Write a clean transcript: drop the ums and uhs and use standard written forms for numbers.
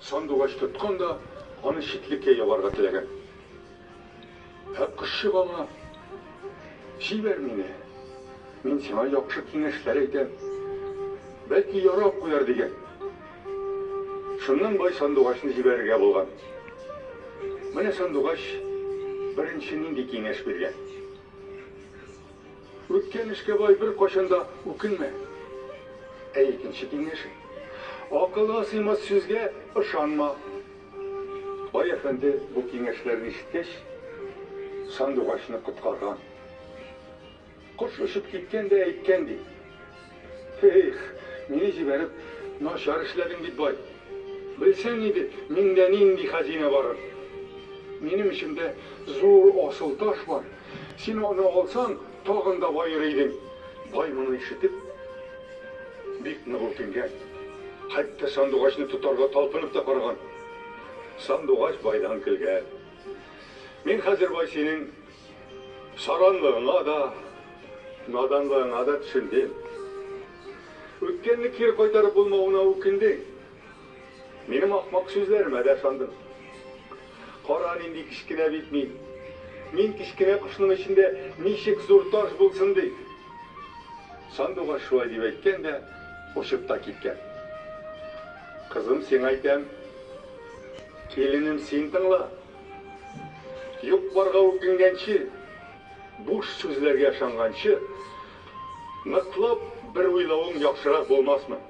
Сандуғаш тұтқанда, оны шетлікке яварға тілеген. Кіші бала, жибер мені. Мен сеңа яқшы кеңешлер айтам. Бәлки ярап қояр деген. Шыннан бай Сандуғашны жіберге болған. Міне Сандуғаш бірінші нинди кеңеш берген. Өткен ішке бай бір қошында өкінме. Екінші кеңеші. Ақылға сыймас сөзге ышанма. Бай әфенді бұл кеңешлерді ешіткеш, Сандуғашны құтқарған. Құш ұшып кеткенде әйткенді. Мені жіберіп, нашар ішледің бит бай. Білсен еді, менде нинди хазина барыр. Менің ішімде зор асыл таш бар. Сен оны алсаң, тағында байыр едің. Бай мұны ішітіп, бек нұғылтынген. Қайтты Сандуғашны тұтарға талпынып та қарған. Сандуғаш байдан күлген. Мен қазір бай сенің саранлығыңа да, наданлығыңа да түсіндім. Өткенді кері қайтарып болмауына өкіндің. Менің ақмақ сөзлеріме де сандың. Қаран енді кішкене бетмейді. Мен кішкене құшының ішінде нешек зор таш болсын дейді. Сандуғаш шулай деп айткен де ұшып та кеткен. Қызым, сен айтам, келінім сен тыңла. Юк барға өкінгенші, буш сөзлерге шанғаншы, нықлап бір ойлауың яқшырақ болмас мı?